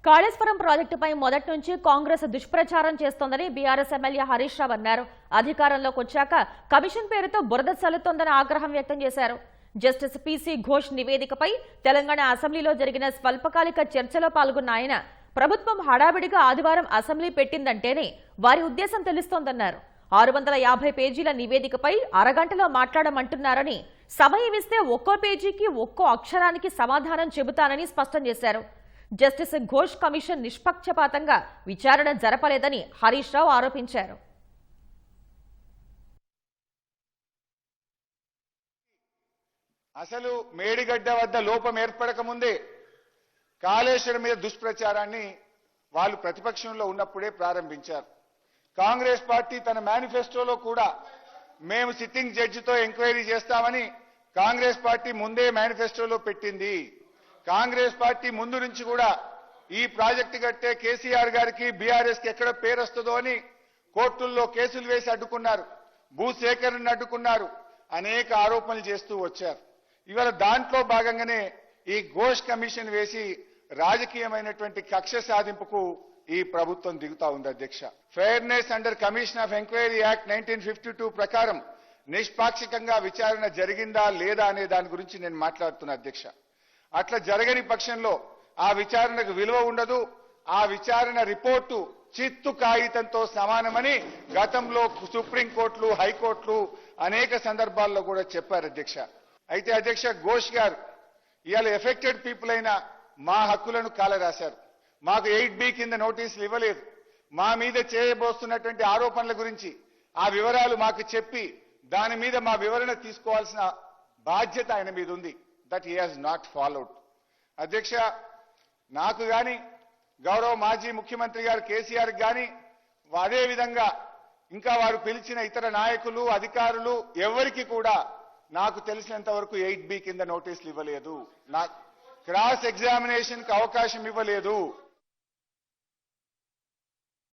కాళేశ్వరం ప్రాజెక్టుపై మొదటి నుంచి కాంగ్రెస్ దుష్ప్రచారం చేస్తోందని బీఆర్ఎస్ ఎమ్మెల్యే హరీష్ రావు అన్నారు. అధికారంలోకి వచ్చాక కమిషన్ పేరుతో బురద చల్లుతోందని ఆగ్రహం వ్యక్తం చేశారు. జస్టిస్ పీసీ ఘోష్ నివేదికపై తెలంగాణ అసెంబ్లీలో జరిగిన స్వల్పకాలిక చర్చలో పాల్గొన్న ఆయన ప్రభుత్వం హడావిడిగా ఆదివారం అసెంబ్లీ పెట్టిందంటేనే వారి ఉద్దేశం తెలుస్తోందన్నారు. 650 పేజీల నివేదికపై అరగంటలో మాట్లాడమంటున్నారని, సమయం ఇస్తే ఒక్కో పేజీకి ఒక్కో అక్షరానికి సమాధానం చెబుతానని స్పష్టం చేశారు. జస్టిస్ ఘోష్ కమిషన్ నిష్పక్షపాతంగా విచారణ జరపలేదని హరీష్ రావు ఆరోపించారు. అసలు మేడిగడ్డ వద్ద లోపం ఏర్పడక ముందే కాళేశ్వరం మీద దుష్ప్రచారాన్ని వాళ్ళు ప్రతిపక్షంలో ఉన్నప్పుడే ప్రారంభించారు. కాంగ్రెస్ పార్టీ తన మేనిఫెస్టోలో కూడా మేము సిట్టింగ్ జడ్జితో ఎంక్వైరీ చేస్తామని కాంగ్రెస్ పార్టీ ముందే మేనిఫెస్టోలో పెట్టింది. కాంగ్రెస్ పార్టీ ముందు నుంచి కూడా ఈ ప్రాజెక్టు కట్టే కేసీఆర్ గారికి బీఆర్ఎస్ కి ఎక్కడ పేరు వస్తుందో అని కోర్టుల్లో కేసులు వేసి అడ్డుకున్నారు, భూసేకరణను అడ్డుకున్నారు, అనేక ఆరోపణలు చేస్తూ వచ్చారు. ఇవాళ దాంట్లో భాగంగానే ఈ ఘోష్ కమిషన్ వేసి రాజకీయమైనటువంటి కక్ష సాధింపుకు ఈ ప్రభుత్వం దిగుతా ఉంది. అధ్యక్ష, fairness under commission of enquiry act 1952 ప్రకారం నిష్పాక్షికంగా విచారణ జరిగిందా లేదా అనే దాని గురించి నేను మాట్లాడుతున్నా. అధ్యక్ష, అట్లా జరగని పక్షంలో ఆ విచారణకు విలువ ఉండదు. ఆ విచారణ రిపోర్టు చిత్తు కాగితంతో సమానమని గతంలో సుప్రీంకోర్టులు, హైకోర్టులు అనేక సందర్భాల్లో కూడా చెప్పారు. అధ్యక్ష, అయితే అధ్యక్ష ఘోష్ గారు ఇవాళ ఎఫెక్టెడ్ పీపుల్ అయిన మా హక్కులను కాలరాశారు. మాకు 8B కింద నోటీసులు ఇవ్వలేదు. మా మీద చేయబోస్తున్నటువంటి ఆరోపణల గురించి ఆ వివరాలు మాకు చెప్పి దాని మీద మా వివరణ తీసుకోవాల్సిన బాధ్యత ఆయన మీద ఉంది. That he has not followed. అధ్యక్ష, నాకు గాని గౌరవ మాజీ ముఖ్యమంత్రి గారు కేసీఆర్ గాని అదే విధంగా ఇంకా వారు పిలిచిన ఇతర నాయకులు, అధికారులు ఎవరికి కూడా నాకు తెలిసినంత వరకు 8B కింద నోటీసులు ఇవ్వలేదు. క్రాస్ ఎగ్జామినేషన్ కి అవకాశం ఇవ్వలేదు.